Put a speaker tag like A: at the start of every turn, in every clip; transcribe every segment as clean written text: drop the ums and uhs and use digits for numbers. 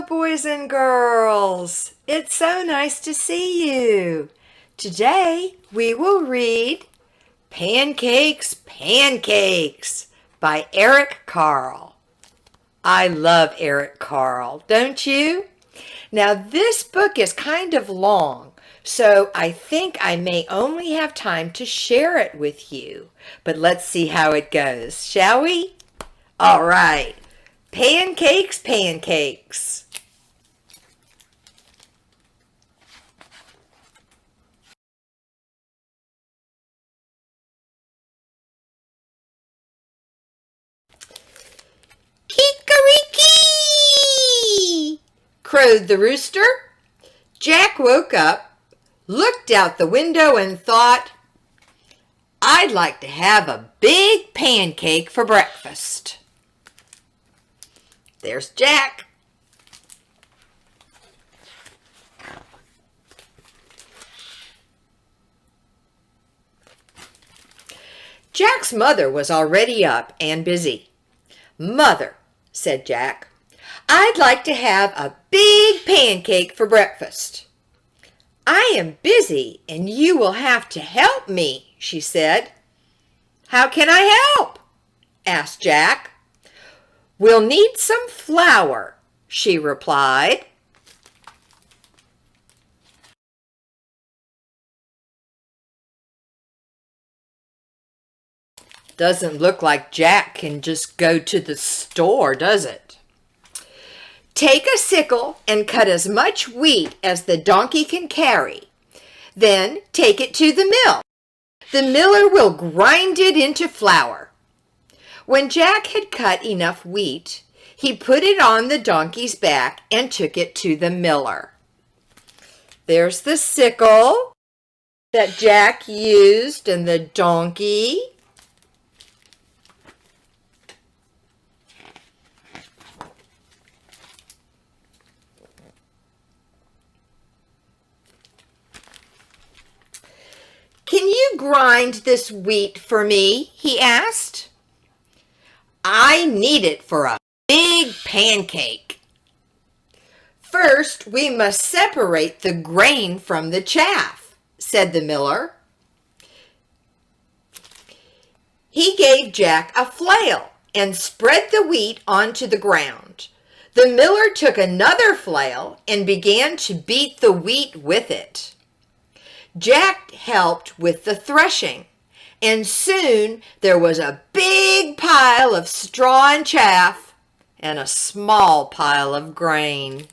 A: boys and girls. It's so nice to see you. Today we will read Pancakes, Pancakes by Carle. I love Carle, don't you? Now this book is kind of long, so I think I may only have time to share it with you. But let's see how it goes, shall we? All right. Pancakes, pancakes. Kikariki! Crowed the rooster. Jack woke up, looked out the window and thought, I'd like to have a big pancake for breakfast. There's Jack. Jack's mother was already up and busy. Mother, said Jack, I'd like to have a big pancake for breakfast. I am busy and you will have to help me, she said. How can I help? Asked Jack. We'll need some flour, she replied. Doesn't look like Jack can just go to the store, does it? Take a sickle and cut as much wheat as the donkey can carry. Then take it to the mill. The miller will grind it into flour. When Jack had cut enough wheat, he put it on the donkey's back and took it to the miller. There's the sickle that Jack used and the donkey. Can you grind this wheat for me? He asked. I need it for a big pancake. First, we must separate the grain from the chaff, said the miller. He gave Jack a flail and spread the wheat onto the ground. The miller took another flail and began to beat the wheat with it. Jack helped with the threshing, and soon there was a big pile of straw and chaff and a small pile of grain.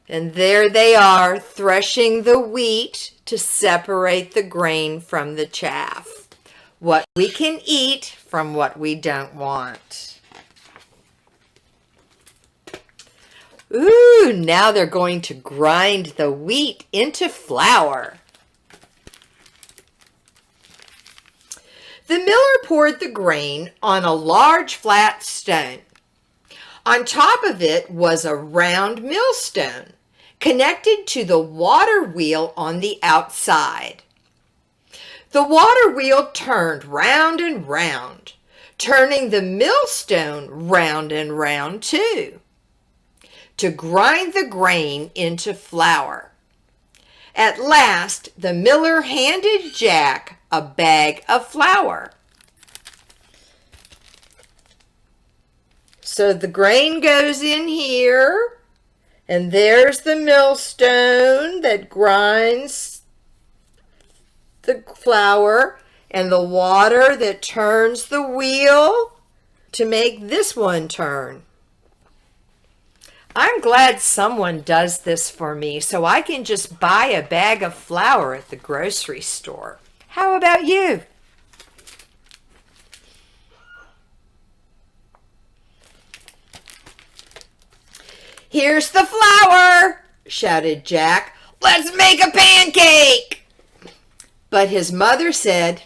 A: And there they are, threshing the wheat to separate the grain from the chaff. What we can eat from what we don't want. Ooh, now they're going to grind the wheat into flour. The miller poured the grain on a large flat stone. On top of it was a round millstone connected to the water wheel on the outside. The water wheel turned round and round, turning the millstone round and round too, to grind the grain into flour. At last, the miller handed Jack a bag of flour. So the grain goes in here, and there's the millstone that grinds the flour and the water that turns the wheel to make this one turn. I'm glad someone does this for me so I can just buy a bag of flour at the grocery store. How about you? Here's the flour, shouted Jack. Let's make a pancake. But his mother said,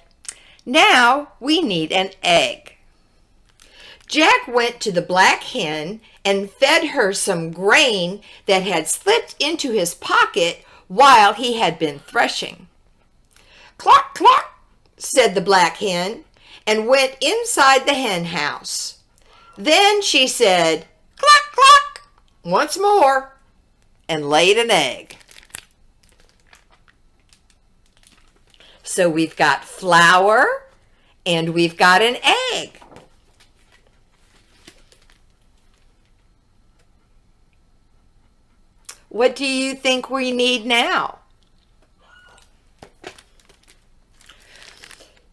A: now we need an egg. Jack went to the black hen and fed her some grain that had slipped into his pocket while he had been threshing. Cluck, cluck, said the black hen, and went inside the hen house. Then she said, cluck, cluck, once more and laid an egg. So we've got flour and we've got an egg. What do you think we need now?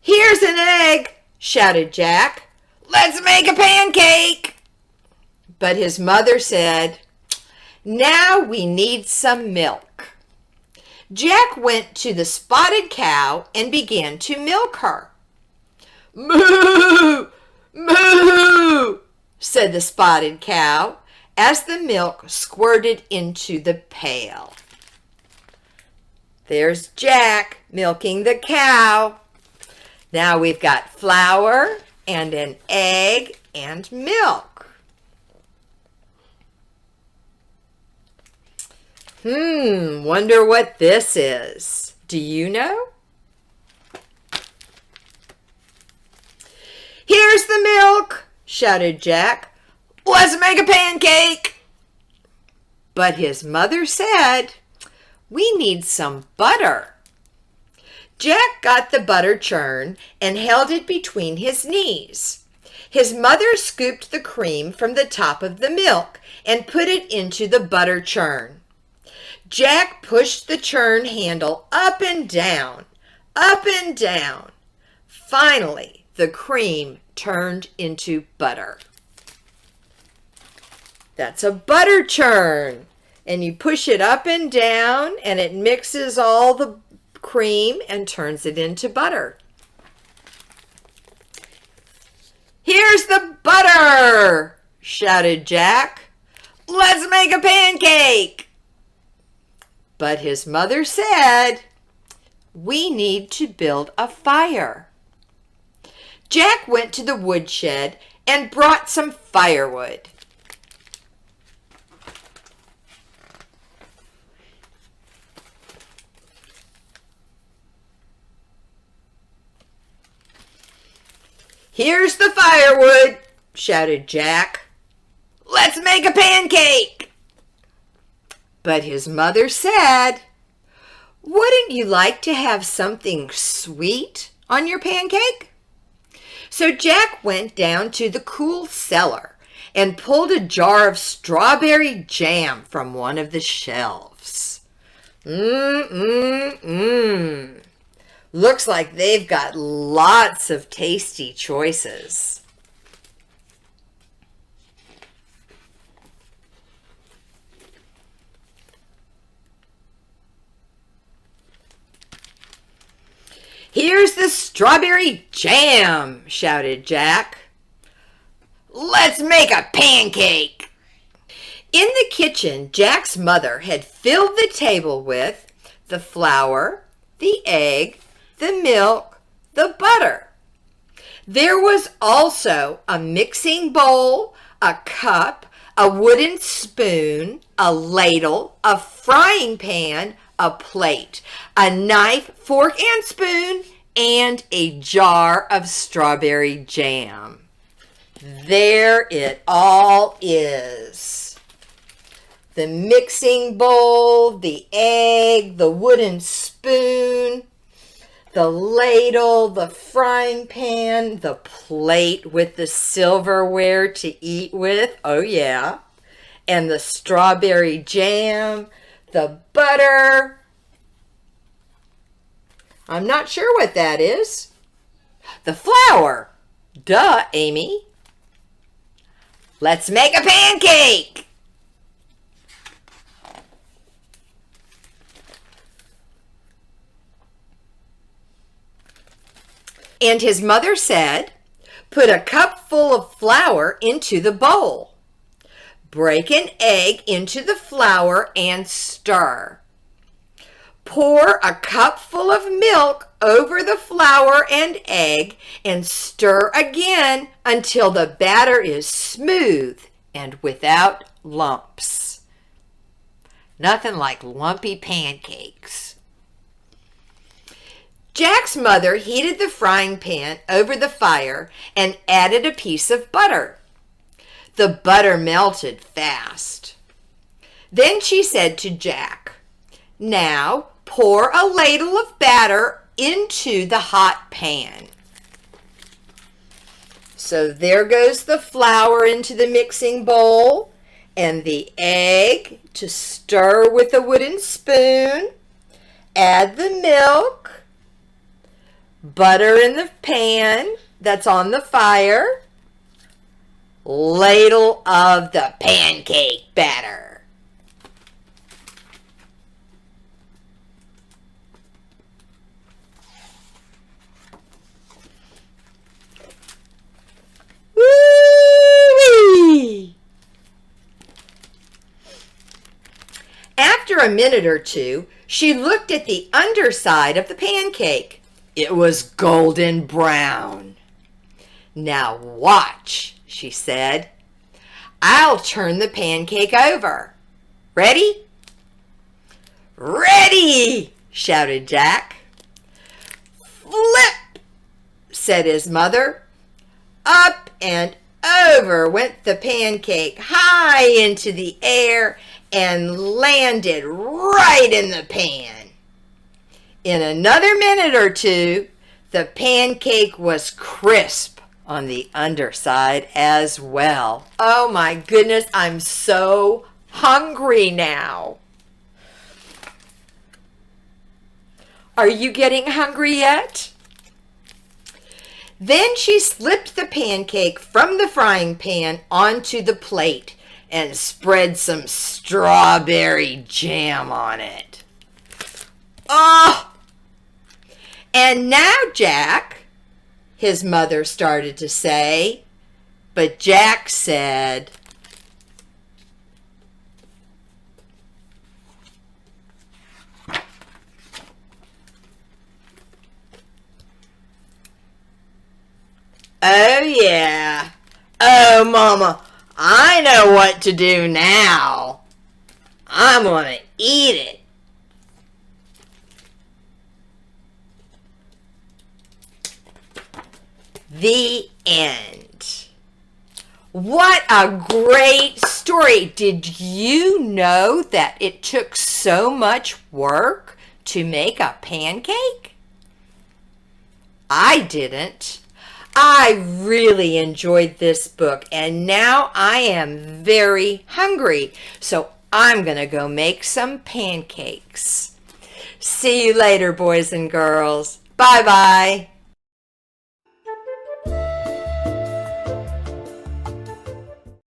A: Here's an egg, shouted Jack. Let's make a pancake. But his mother said, now we need some milk. Jack went to the spotted cow and began to milk her. Moo! Moo! Said the spotted cow as the milk squirted into the pail. There's Jack milking the cow. Now we've got flour and an egg and milk. Wonder what this is. Do you know? Here's the milk, shouted Jack. Let's make a pancake. But his mother said, we need some butter. Jack got the butter churn and held it between his knees. His mother scooped the cream from the top of the milk and put it into the butter churn. Jack pushed the churn handle up and down, up and down. Finally, the cream turned into butter. That's a butter churn. And you push it up and down and it mixes all the cream and turns it into butter. Here's the butter, shouted Jack. Let's make a pancake. But his mother said, we need to build a fire. Jack went to the woodshed and brought some firewood. Here's the firewood, shouted Jack. Let's make a pancake. But his mother said, wouldn't you like to have something sweet on your pancake? So Jack went down to the cool cellar and pulled a jar of strawberry jam from one of the shelves. Looks like they've got lots of tasty choices. Here's the strawberry jam, shouted Jack. Let's make a pancake. In the kitchen, Jack's mother had filled the table with the flour, the egg, the milk, the butter. There was also a mixing bowl, a cup, a wooden spoon, a ladle, a frying pan, a plate, a knife, fork, and spoon, and a jar of strawberry jam. There it all is. The mixing bowl, the egg, the wooden spoon, the ladle, the frying pan, the plate with the silverware to eat with, oh yeah, and the strawberry jam, the butter. I'm not sure what that is. The flour. Duh, Amy. Let's make a pancake. And his mother said, put a cup full of flour into the bowl. Break an egg into the flour and stir. Pour a cup full of milk over the flour and egg and stir again until the batter is smooth and without lumps. Nothing like lumpy pancakes. Jack's mother heated the frying pan over the fire and added a piece of butter. The butter melted fast. Then she said to Jack, "Now pour a ladle of batter into the hot pan." So there goes the flour into the mixing bowl and the egg to stir with a wooden spoon. Add the milk, butter in the pan that's on the fire, ladle of the pancake batter. Woo-wee! After a minute or two, she looked at the underside of the pancake. It was golden brown. "Now watch," she said. "I'll turn the pancake over. Ready?" "Ready!" shouted Jack. "Flip!" said his mother. Up and over went the pancake high into the air and landed right in the pan. In another minute or two, the pancake was crisp on the underside as well. Oh my goodness, I'm so hungry now. Are you getting hungry yet? Then she slipped the pancake from the frying pan onto the plate and spread some strawberry jam on it. Oh! "And now, Jack," his mother started to say, but Jack said, "Oh yeah, oh Mama, I know what to do now. I'm gonna eat it." The end. What a great story. Did you know that it took so much work to make a pancake? I didn't. I really enjoyed this book, and now I am very hungry, so I'm going to go make some pancakes. See you later, boys and girls. Bye-bye.